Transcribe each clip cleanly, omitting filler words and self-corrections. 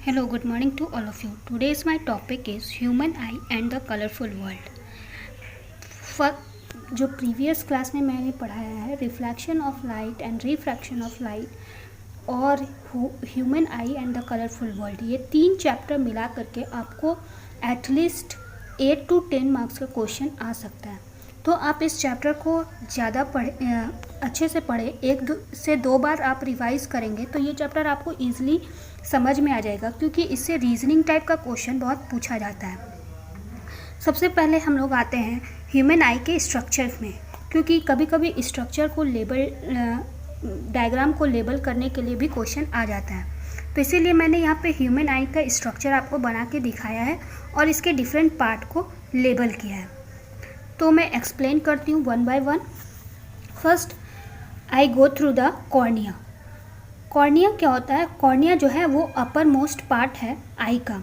Hello, good morning to all of you. Today's my topic is human eye and the colorful world. जो previous class में मैंने पढ़ाया है reflection of light and refraction of light और human eye and the colourful world, ये 3 chapter मिला करके आपको एटलीस्ट 8 to 10 मार्क्स का क्वेश्चन आ सकता है। तो आप इस चैप्टर को ज़्यादा अच्छे से पढ़ें, 1 से 2 बार आप रिवाइज करेंगे तो ये चैप्टर आपको ईजिली समझ में आ जाएगा, क्योंकि इससे रीजनिंग टाइप का क्वेश्चन बहुत पूछा जाता है। सबसे पहले हम लोग आते हैं ह्यूमन आई के स्ट्रक्चर में, क्योंकि कभी कभी स्ट्रक्चर को डायग्राम को लेबल करने के लिए भी क्वेश्चन आ जाता है। तो इसीलिए मैंने यहाँ पे ह्यूमन आई का स्ट्रक्चर आपको बना के दिखाया है और इसके डिफरेंट पार्ट को लेबल किया है। तो मैं एक्सप्लेन करती हूँ one by one. First I go through the cornea. Cornea क्या होता है? कॉर्निया जो है वो अपर मोस्ट पार्ट है आई का।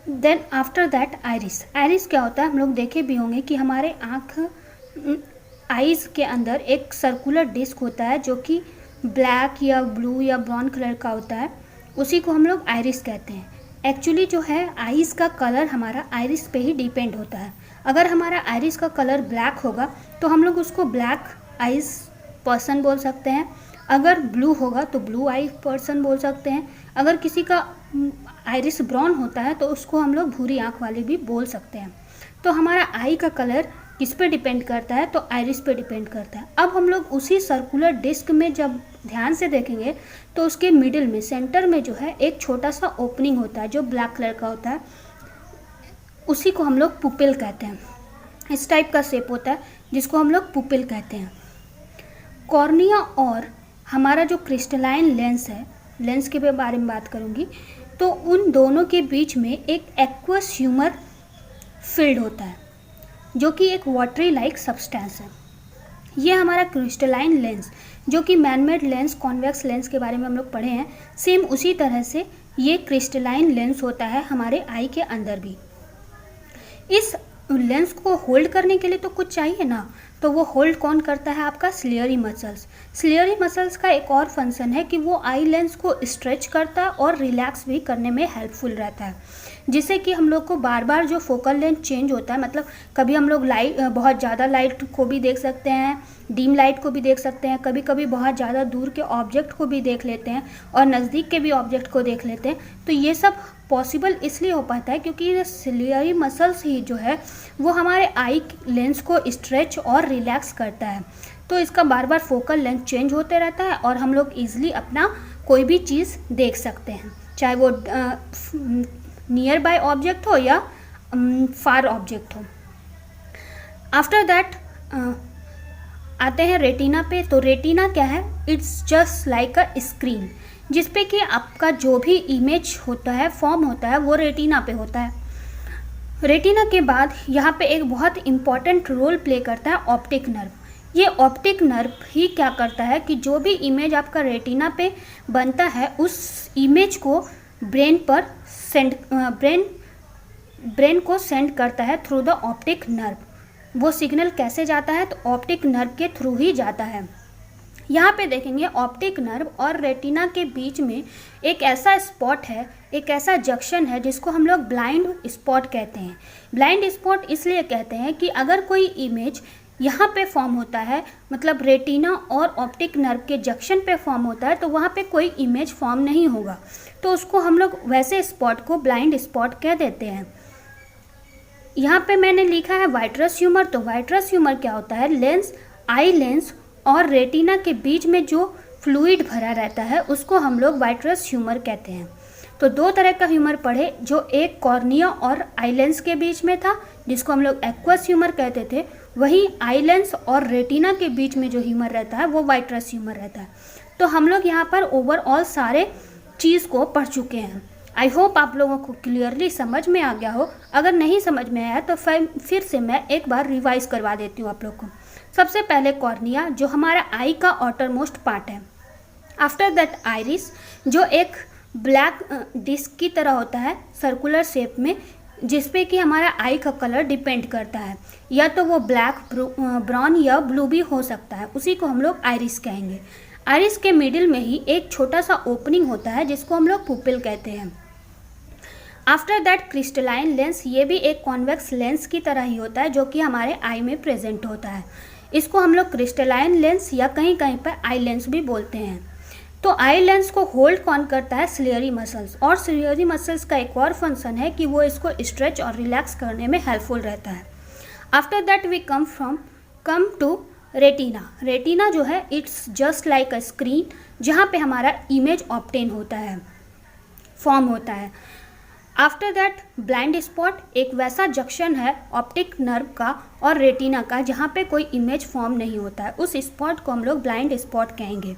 Then after that iris. Iris क्या होता है? हम लोग देखे भी होंगे कि हमारे आईज के अंदर एक सर्कुलर डिस्क होता है जो कि ब्लैक या ब्लू या ब्राउन कलर का होता है, उसी को हम लोग आइरिस कहते हैं। एक्चुअली जो है आइज का कलर हमारा आइरिस पे ही डिपेंड होता है। अगर हमारा आइरिस का कलर ब्लैक होगा तो हम लोग उसको ब्लैक आइज पर्सन बोल सकते हैं। अगर ब्लू होगा तो ब्लू आई पर्सन बोल सकते हैं। अगर किसी का आइरिस ब्राउन होता है तो उसको हम लोग भूरी आँख वाले भी बोल सकते हैं। तो हमारा आई का कलर किस पे डिपेंड करता है? तो आइरिस पे डिपेंड करता है। अब हम लोग उसी सर्कुलर डिस्क में जब ध्यान से देखेंगे तो उसके मिडिल में, सेंटर में जो है एक छोटा सा ओपनिंग होता है जो ब्लैक कलर का होता है, उसी को हम लोग पुपिल कहते हैं। इस टाइप का शेप होता है जिसको हम लोग पुपिल कहते हैं। कॉर्निया और हमारा जो क्रिस्टलाइन लेंस है, लेंस के बारे में बात करूँगी, तो उन दोनों के बीच में एक एक्वस ह्यूमर फील्ड होता है जो कि एक वाटरी लाइक सब्सटेंस है। ये हमारा क्रिस्टलाइन लेंस, जो कि मैनमेड लेंस, कॉन्वेक्स लेंस के बारे में हम लोग पढ़े हैं, सेम उसी तरह से ये क्रिस्टलाइन लेंस होता है हमारे आई के अंदर भी। इस लेंस को होल्ड करने के लिए तो कुछ चाहिए ना, तो वो होल्ड कौन करता है? आपका सिलियरी मसल्स। सिलियरी मसल्स का एक और फंक्शन है कि वो आई लेंस को स्ट्रेच करता है और रिलैक्स भी करने में हेल्पफुल रहता है, जिससे कि हम लोग को बार बार जो फोकल लेंथ चेंज होता है, मतलब कभी हम लोग बहुत ज़्यादा लाइट को भी देख सकते हैं, डीम लाइट को भी देख सकते हैं, कभी कभी बहुत ज़्यादा दूर के ऑब्जेक्ट को भी देख लेते हैं और नज़दीक के भी ऑब्जेक्ट को देख लेते हैं। तो ये सब पॉसिबल इसलिए हो पाता है क्योंकि ये सिलियरी मसल्स ही जो है वो हमारे आई लेंस को स्ट्रेच और रिलैक्स करता है। तो इसका बार बार फोकल लेंथ चेंज होते रहता है और हम लोग ईजिली अपना कोई भी चीज़ देख सकते हैं, चाहे वो नियर बाय ऑब्जेक्ट हो या फार ऑब्जेक्ट हो। आफ्टर दैट आते हैं रेटिना पे। तो रेटिना क्या है? It's just like a screen, जिसपे कि आपका जो भी इमेज होता है, फॉर्म होता है, वो रेटिना पे होता है। रेटिना के बाद यहाँ पे एक बहुत इम्पॉर्टेंट रोल प्ले करता है ऑप्टिक नर्व। ये ऑप्टिक नर्व ही क्या करता है कि जो भी इमेज आपका रेटिना पे बनता है उस इमेज को ब्रेन को सेंड करता है थ्रू द ऑप्टिक नर्व। वो सिग्नल कैसे जाता है? तो ऑप्टिक नर्व के थ्रू ही जाता है। यहाँ पे देखेंगे ऑप्टिक नर्व और रेटिना के बीच में एक ऐसा स्पॉट है, एक ऐसा जंक्शन है जिसको हम लोग ब्लाइंड स्पॉट कहते हैं। ब्लाइंड स्पॉट इसलिए कहते हैं कि अगर कोई इमेज यहाँ पे फॉर्म होता है, मतलब रेटिना और ऑप्टिक नर्व के जंक्शन पे फॉर्म होता है, तो वहाँ पे कोई इमेज फॉर्म नहीं होगा, तो उसको हम लोग वैसे स्पॉट को ब्लाइंड स्पॉट कह देते हैं। यहाँ पे मैंने लिखा है वाइट्रस ह्यूमर। तो वाइट्रस ह्यूमर क्या होता है? लेंस, आई लेंस और रेटिना के बीच में जो फ्लूइड भरा रहता है उसको हम लोग वाइट्रस ह्यूमर कहते हैं। तो 2 तरह का ह्यूमर पढ़े, जो एक कॉर्निया और आई लेंस के बीच में था जिसको हम लोग एक्वस ह्यूमर कहते थे, वही आई लेंस और रेटिना के बीच में जो ह्यूमर रहता है वो वाइट्रस ह्यूमर रहता है। तो हम लोग यहाँ पर ओवरऑल सारे चीज़ को पढ़ चुके हैं। आई होप आप लोगों को क्लियरली समझ में आ गया हो। अगर नहीं समझ में आया तो फिर से मैं एक बार रिवाइज करवा देती हूँ आप लोग को। सबसे पहले कॉर्निया, जो हमारा आई का आउटर मोस्ट पार्ट है। आफ्टर दैट आइरिस, जो एक ब्लैक डिस्क की तरह होता है सर्कुलर शेप में, जिसपे कि हमारा आई का कलर डिपेंड करता है, या तो वो ब्लैक, ब्राउन या ब्लू भी हो सकता है, उसी को हम लोग आइरिस कहेंगे। आइरिस के मिडिल में ही एक छोटा सा ओपनिंग होता है जिसको हम लोग पुपिल कहते हैं। आफ्टर दैट क्रिस्टलाइन लेंस, ये भी एक कॉन्वेक्स लेंस की तरह ही होता है जो कि हमारे आई में प्रेजेंट होता है। इसको हम लोग क्रिस्टलाइन लेंस या कहीं कहीं पर आई लेंस भी बोलते हैं। तो आई लेंस को होल्ड कौन करता है? Ciliary muscles. और सिलियरी मसल्स का एक और फंक्शन है कि वो इसको स्ट्रेच और रिलैक्स करने में हेल्पफुल रहता है। After that we come to retina. Retina जो है it's just like a screen जहाँ पे हमारा इमेज ऑब्टेन होता है, फॉर्म होता है। आफ्टर दैट ब्लाइंड स्पॉट एक वैसा जंक्शन है ऑप्टिक नर्व का और रेटिना का जहाँ पे कोई इमेज फॉर्म नहीं होता है, उस स्पॉट को हम लोग ब्लाइंड स्पॉट कहेंगे।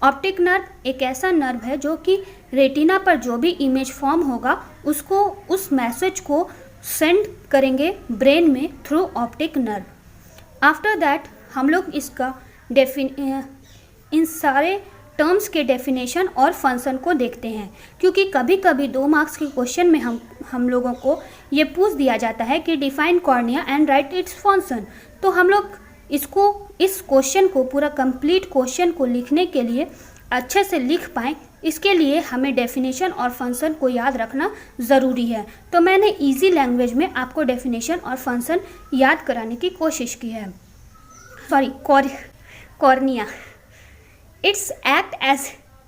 ऑप्टिक नर्व एक ऐसा नर्व है जो कि रेटिना पर जो भी इमेज फॉर्म होगा उसको, उस मैसेज को सेंड करेंगे ब्रेन में through optic nerve. After that हम लोग इसका इन सारे टर्म्स के डेफिनेशन और फंक्शन को देखते हैं, क्योंकि कभी कभी 2 मार्क्स के क्वेश्चन में हम लोगों को ये पूछ दिया जाता है कि define cornea and right its function. तो हम लोग इस क्वेश्चन को, पूरा कंप्लीट क्वेश्चन को लिखने के लिए अच्छे से लिख पाएँ, इसके लिए हमें डेफिनेशन और फंक्शन को याद रखना ज़रूरी है। तो मैंने इजी लैंग्वेज में आपको डेफिनेशन और फंक्शन याद कराने की कोशिश की है। Cornea it's act as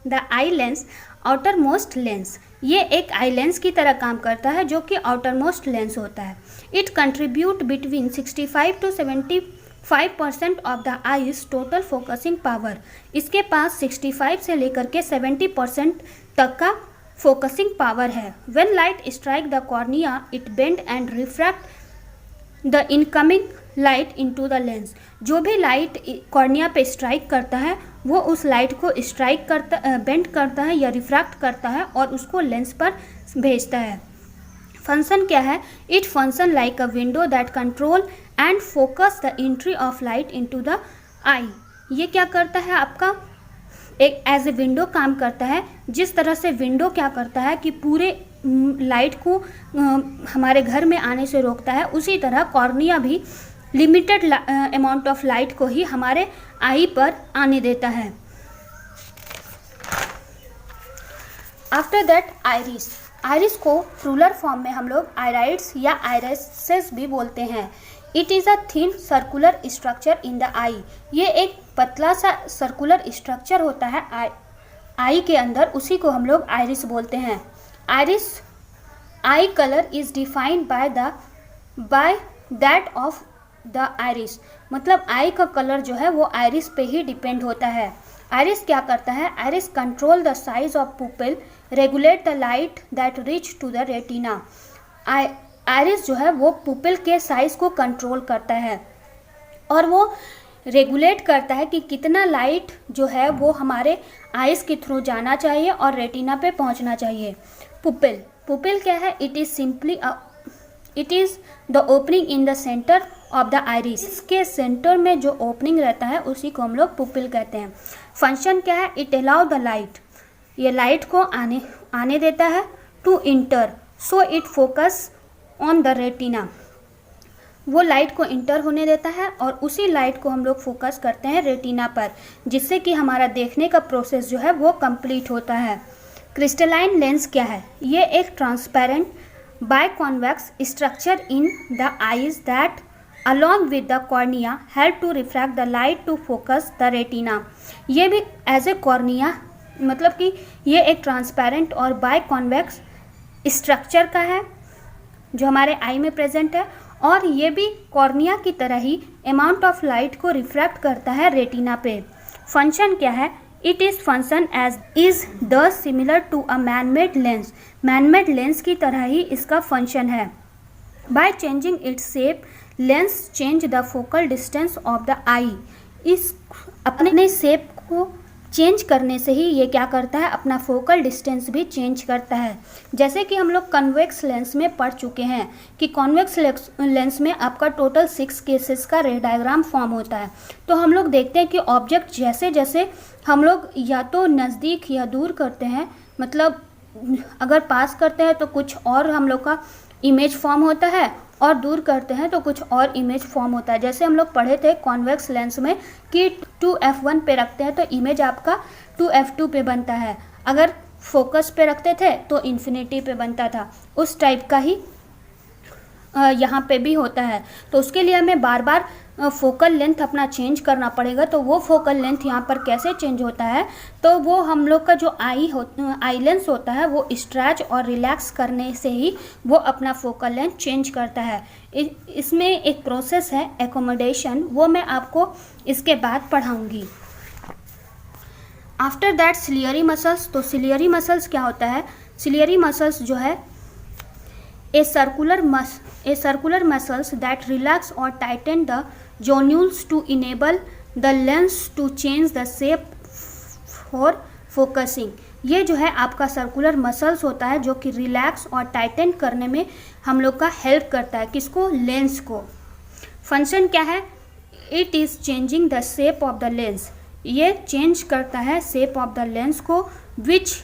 the eye lens outermost lens. ये एक आई लेंस की तरह काम करता है जो कि आउटर मोस्ट लेंस होता है। It contribute between 65 to 75% of the eyes total focusing power. इसके पास 65 से लेकर के 70% तक का फोकसिंग पावर है। When light strike the cornea it bend and refract the incoming light into the lens. जो भी लाइट कॉर्निया पे स्ट्राइक करता है वो उस लाइट को बेंड करता है या रिफ्रैक्ट करता है और उसको लेंस पर भेजता है। फंक्शन क्या है? It function like a window that control and focus the entry of light into the eye. ये क्या करता है? आपका एक एज ए विंडो काम करता है। जिस तरह से विंडो क्या करता है कि पूरे लाइट को हमारे घर में आने से रोकता है, उसी तरह कॉर्निया भी लिमिटेड अमाउंट ऑफ लाइट को ही हमारे आई पर आने देता है। After that iris. आइरिस को प्लूरल फॉर्म में हम लोग आइराइड्स या आइरिसेस भी बोलते हैं। It is a thin circular structure in the eye. ये एक पतला सा सर्कुलर स्ट्रक्चर होता है आई के अंदर, उसी को हम लोग आइरिस बोलते हैं। Iris I colour is defined by that of the iris. मतलब आई का कलर जो है वो आइरिस पे ही डिपेंड होता है। आइरिस क्या करता है? Iris control the size of pupil, regulate the light that reach to the retina. Iris जो है वो पुपिल के साइज को कंट्रोल करता है और वो रेगुलेट करता है कि कितना लाइट जो है वो हमारे आइस के थ्रू जाना चाहिए और रेटिना पे पहुंचना चाहिए। पुपिल क्या है? It is the opening in the centre of the iris. इसके सेंटर में जो ओपनिंग रहता है उसी को हम लोग पुपिल कहते हैं। फंक्शन क्या है? इट अलाउ द लाइट, ये लाइट को आने देता है to enter, so it focus on the retina. वो लाइट को इंटर होने देता है और उसी लाइट को हम लोग फोकस करते हैं रेटिना पर, जिससे कि हमारा देखने का प्रोसेस जो है वो कंप्लीट होता है। क्रिस्टलाइन लेंस क्या है? ये एक transparent biconvex structure in the eyes that along with the cornea help to refract the light to focus the retina। ये भी एज ए कॉर्निया, मतलब कि ये एक ट्रांसपेरेंट और बायकॉन्वेक्स स्ट्रक्चर का है जो हमारे आई में प्रेजेंट है, और ये भी कॉर्निया की तरह ही अमाउंट ऑफ लाइट को रिफ्रैक्ट करता है रेटिना पे। फंक्शन क्या है? It is function as is the similar to a manmade lens. Manmade lens की तरह ही इसका फंक्शन है। By changing its shape lens change the focal distance of the eye. इस अपने शेप को चेंज करने से ही ये क्या करता है? अपना फोकल डिस्टेंस भी चेंज करता है। जैसे कि हम लोग कन्वेक्स लेंस में पढ़ चुके हैं कि कॉन्वेक्स लेंस में आपका टोटल 6 केसेस का रे डायग्राम फॉर्म होता है। तो हम लोग देखते हैं कि ऑब्जेक्ट जैसे जैसे हम लोग या तो नज़दीक या दूर करते हैं, मतलब अगर पास करते हैं तो कुछ और हम लोग का इमेज फॉर्म होता है, और दूर करते हैं तो कुछ और इमेज फॉर्म होता है। जैसे हम लोग पढ़े थे कॉन्वेक्स लेंस में कि 2f1 पे रखते हैं तो इमेज आपका 2f2 पे बनता है, अगर फोकस पे रखते थे तो इन्फिनिटी पे बनता था। उस टाइप का ही यहाँ पे भी होता है। तो उसके लिए हमें बार बार फोकल लेंथ अपना चेंज करना पड़ेगा। तो वो फोकल लेंथ यहाँ पर कैसे चेंज होता है, तो वो हम लोग का जो आई लेंस होता है वो स्ट्रेच और रिलैक्स करने से ही वो अपना फोकल लेंथ चेंज करता है। इसमें एक प्रोसेस है एकोमोडेशन, वो मैं आपको इसके बाद पढ़ाऊँगी। After that ciliary muscles. तो सिलियरी मसल्स क्या होता है, सिलियरी मसल्स जो है a circular muscles that relax or tighten the zonules to enable the lens to change the shape for focusing। ये जो है आपका सर्कुलर मसल्स होता है जो कि रिलैक्स और टाइटन करने में हम लोग का हेल्प करता है। किसको, लेंस को। फंक्शन क्या है, it is changing the shape of the lens. ये चेंज करता है शेप ऑफ द लेंस को, which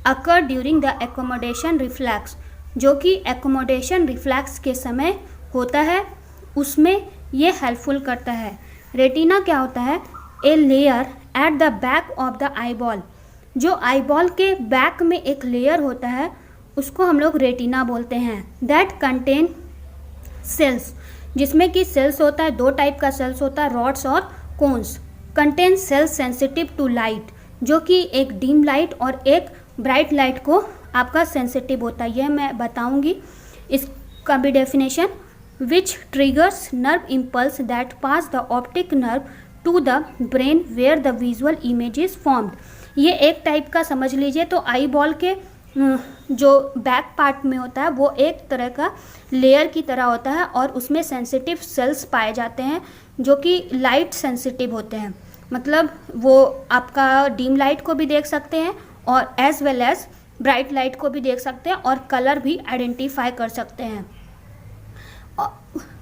occur during the accommodation reflex, जो कि एकोमोडेशन रिफ्लैक्स के समय होता है, उसमें ये हेल्पफुल करता है। रेटिना क्या होता है, a layer at the back of the eyeball. जो आईबॉल के बैक में एक लेयर होता है उसको हम लोग रेटिना बोलते हैं। दैट कंटेन सेल्स, जिसमें कि सेल्स होता है, दो टाइप का सेल्स होता है, रॉड्स और cones. Contain cells sensitive to light, जो कि एक डिम लाइट और एक ब्राइट लाइट को आपका सेंसिटिव होता है। यह मैं बताऊंगी इसका भी definition. Which triggers nerve impulse that pass the optic nerve to the brain where the visual image is formed. ये एक टाइप का समझ लीजिए। तो आई बॉल के जो बैक पार्ट में होता है वो एक तरह का लेयर की तरह होता है और उसमें सेंसिटिव सेल्स पाए जाते हैं जो कि लाइट सेंसिटिव होते हैं। मतलब वो आपका डिम लाइट को भी देख सकते हैं और as well as bright light को भी देख सकते हैं और कलर भी आइडेंटिफाई कर सकते हैं।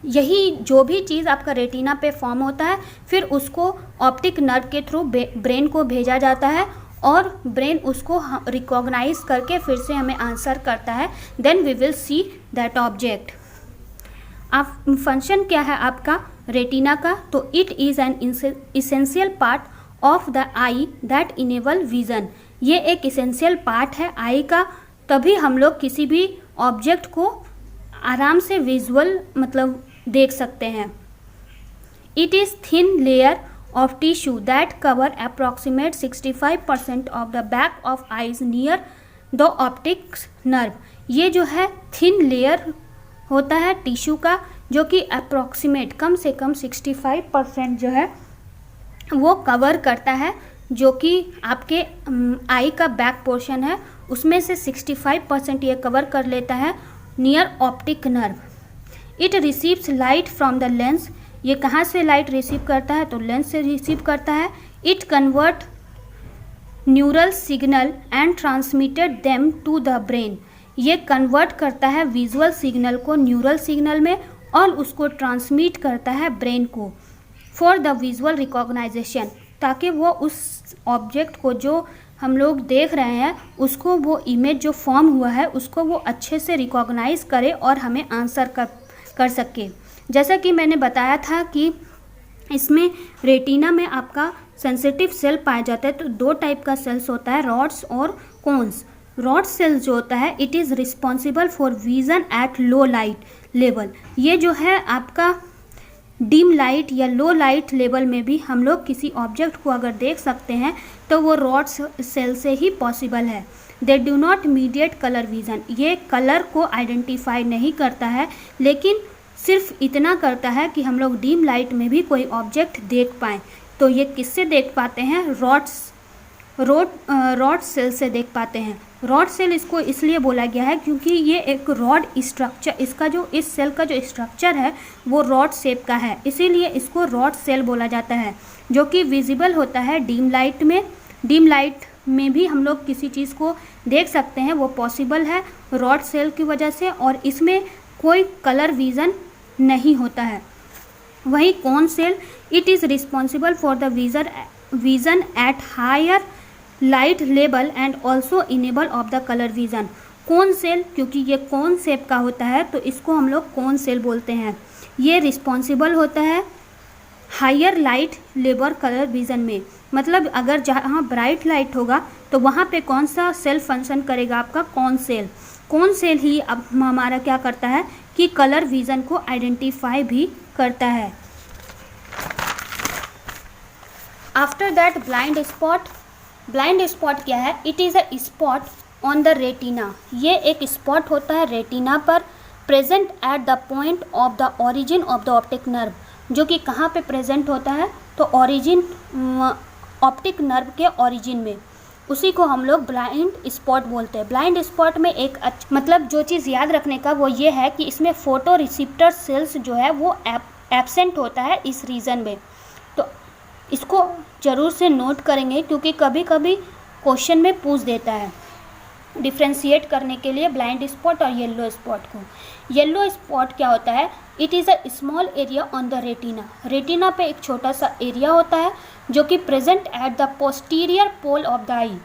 यही जो भी चीज़ आपका रेटिना पे फॉर्म होता है फिर उसको ऑप्टिक नर्व के थ्रू ब्रेन को भेजा जाता है और ब्रेन उसको रिकॉग्नाइज करके फिर से हमें आंसर करता है। Then we will see that object. आप फंक्शन क्या है आपका रेटिना का, तो it is an essential part of the eye that enable vision. ये एक इसेंशियल पार्ट है आई का, तभी हम लोग किसी भी ऑब्जेक्ट को आराम से विजुअल मतलब देख सकते हैं। It is thin layer of tissue that cover approximate 65% of the back of eyes near the optic nerve. ये जो है थिन लेयर होता है टिश्यू का जो कि अप्रॉक्सीमेट कम से कम 65% जो है वो कवर करता है, जो कि आपके आई का बैक पोर्शन है उसमें से 65% ये कवर कर लेता है near optic nerve. It receives light from the lens. ये कहाँ से लाइट रिसीव करता है, तो लेंस से रिसीव करता है। It convert neural signal and transmitted them to the brain. ये कन्वर्ट करता है विजुअल सिग्नल को न्यूरल सिग्नल में और उसको ट्रांसमिट करता है ब्रेन को फॉर द विजुअल रिकॉग्नाइजेशन, ताकि वो उस ऑब्जेक्ट को जो हम लोग देख रहे हैं उसको वो इमेज जो फॉर्म हुआ है उसको वो अच्छे से रिकॉग्नाइज करे और हमें आंसर कर सके। जैसा कि मैंने बताया था कि इसमें रेटिना में आपका सेंसिटिव सेल पाया जाता है। तो दो टाइप का सेल्स होता है, रॉड्स और कोन्स। रॉड सेल्स जो होता है it is responsible for vision at low light level. ये जो है आपका डिम लाइट या लो लाइट लेवल में भी हम लोग किसी ऑब्जेक्ट को अगर देख सकते हैं तो वो रॉड सेल से ही पॉसिबल है। They do not mediate colour vision. ये कलर को आइडेंटिफाई नहीं करता है लेकिन सिर्फ इतना करता है कि हम लोग डिम लाइट में भी कोई ऑब्जेक्ट देख पाएँ। तो ये किससे देख पाते हैं, रॉड सेल से देख पाते हैं। रॉड सेल इसको इसलिए बोला गया है क्योंकि ये एक रॉड स्ट्रक्चर, इसका जो इस सेल का जो स्ट्रक्चर है वो रॉड शेप का है, इसीलिए इसको रॉड सेल बोला जाता है, जो कि विजिबल होता है डिम लाइट में। डिम लाइट में भी हम लोग किसी चीज़ को देख सकते हैं, वो पॉसिबल है रॉड सेल की वजह से, और इसमें कोई कलर विज़न नहीं होता है। वही cone cell, it is responsible for the vision at higher light level and also enable of the colour vision. Cone cell, क्योंकि ये कोन शेप का होता है तो इसको हम लोग कोन सेल बोलते हैं। ये रिस्पॉन्सिबल होता है हायर लाइट लेबर कलर विजन में, मतलब अगर जहाँ ब्राइट लाइट होगा तो वहाँ पे कौन सा सेल फंक्शन करेगा, आपका कोन सेल। कोन सेल ही अब हमारा क्या करता है कि कलर विजन को आइडेंटिफाई भी करता है। After that blind spot. Blind spot क्या है? It is a spot on the retina. ये एक स्पॉट होता है रेटिना पर, present at the point of the origin of the optic nerve, जो कि कहाँ पे प्रेजेंट होता है? तो ओरिजिन, ऑप्टिक नर्व के ओरिजिन में, उसी को हम लोग ब्लाइंड स्पॉट बोलते हैं। ब्लाइंड स्पॉट में एक मतलब जो चीज़ याद रखने का वो ये है कि इसमें फोटो रिसेप्टर सेल्स जो है वो एब्सेंट होता है इस रीजन में। तो इसको ज़रूर से नोट करेंगे क्योंकि कभी कभी क्वेश्चन में पूछ देता है डिफ्रेंशिएट करने के लिए ब्लाइंड स्पॉट और येलो स्पॉट को। येलो स्पॉट क्या होता है? It is a small area on the retina. Retina पे एक छोटा सा एरिया होता है जो कि present at the posterior pole of the eye.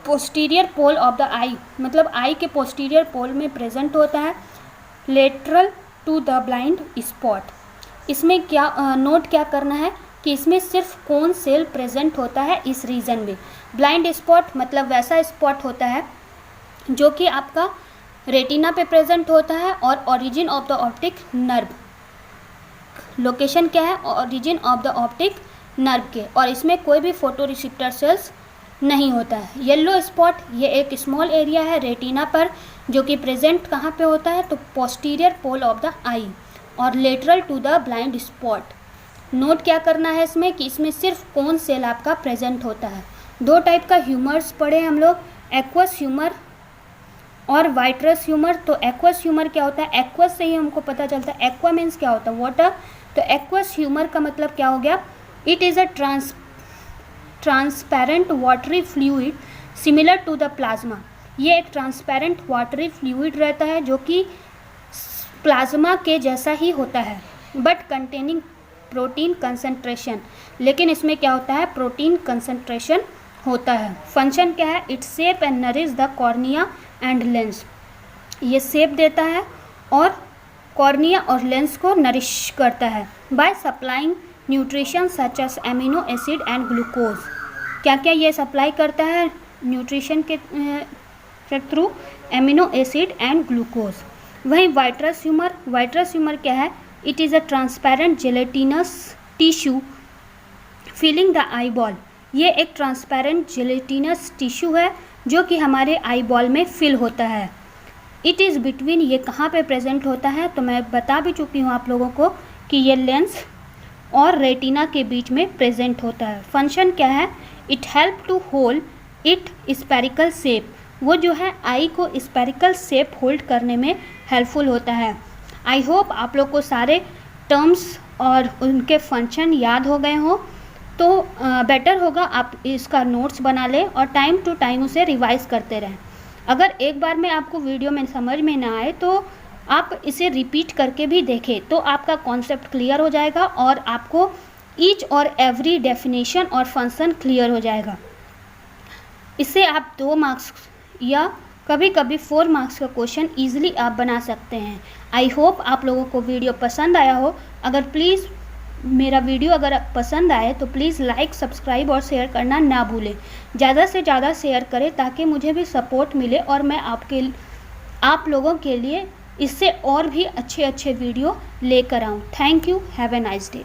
Posterior pole of the eye मतलब आई के पोस्टीरियर पोल में प्रेजेंट होता है, lateral to the blind spot. इसमें क्या नोट क्या करना है कि इसमें सिर्फ कोन सेल प्रेजेंट होता है इस रीजन में। ब्लाइंड स्पॉट मतलब वैसा स्पॉट होता है जो कि आपका रेटिना पे प्रेजेंट होता है और origin of the optic nerve. Location क्या है? Origin of the optic nerve के, और इसमें कोई भी फोटो रिसेप्टर सेल्स नहीं होता है। येलो स्पॉट ये एक स्मॉल एरिया है रेटिना पर जो कि प्रेजेंट कहाँ पे होता है? तो posterior pole of the eye और lateral to the blind spot. Note क्या करना है इसमें कि इसमें सिर्फ कोन सेल आपका प्रेजेंट होता है। दो टाइप का ह्यूमर्स पढ़े हम लोग, एक्वस ह्यूमर और वाइट्रस ह्यूमर। तो एक्वस ह्यूमर क्या होता है? एक्वस से ही हमको पता चलता है। एक्वा मीन्स क्या होता है? वाटर। तो एक्वस ह्यूमर का मतलब क्या हो गया? It is a transparent watery fluid similar to the plasma. ये एक ट्रांसपेरेंट वाटरी फ्लूइड रहता है जो कि प्लाज्मा के जैसा ही होता है बट कंटेनिंग प्रोटीन कंसंट्रेशन, लेकिन इसमें क्या होता है? प्रोटीन कंसंट्रेशन होता है। फंक्शन क्या है? It shape and nourish the cornea and lens. ये शेप देता है और कॉर्निया और लेंस को नरिश करता है by supplying nutrition such as amino acid and glucose. क्या क्या ये सप्लाई करता है न्यूट्रिशन के through? Amino acid and glucose. वहीं वाइट्रस ह्यूमर क्या है? It is a transparent gelatinous tissue filling the eyeball. ये एक ट्रांसपेरेंट जेलेटिनस टिश्यू है जो कि हमारे आई बॉल में फिल होता है। इट इज़ बिटवीन, ये कहाँ पे प्रेजेंट होता है? तो मैं बता भी चुकी हूँ आप लोगों को कि ये लेंस और रेटिना के बीच में प्रेजेंट होता है। फंक्शन क्या है? It help to hold it spherical shape. वो जो है आई को स्पेरिकल शेप होल्ड करने में हेल्पफुल होता है। आई होप आप लोग को सारे टर्म्स और उनके फंक्शन याद हो गए हो, तो बेटर होगा आप इसका नोट्स बना लें और टाइम टू टाइम उसे रिवाइज करते रहें। अगर एक बार में आपको वीडियो में समझ में ना आए तो आप इसे रिपीट करके भी देखें तो आपका कॉन्सेप्ट क्लियर हो जाएगा और आपको ईच और एवरी डेफिनेशन और फंक्शन क्लियर हो जाएगा। इससे आप 2 मार्क्स या कभी कभी 4 मार्क्स का क्वेश्चन ईजिली आप बना सकते हैं। आई होप आप लोगों को वीडियो पसंद आया हो। अगर प्लीज़ मेरा वीडियो अगर पसंद आए तो प्लीज़ लाइक, सब्सक्राइब और शेयर करना ना भूलें। ज़्यादा से ज़्यादा शेयर करें ताकि मुझे भी सपोर्ट मिले और मैं आप लोगों के लिए इससे और भी अच्छे वीडियो लेकर आऊँ। Thank you. Have a nice day.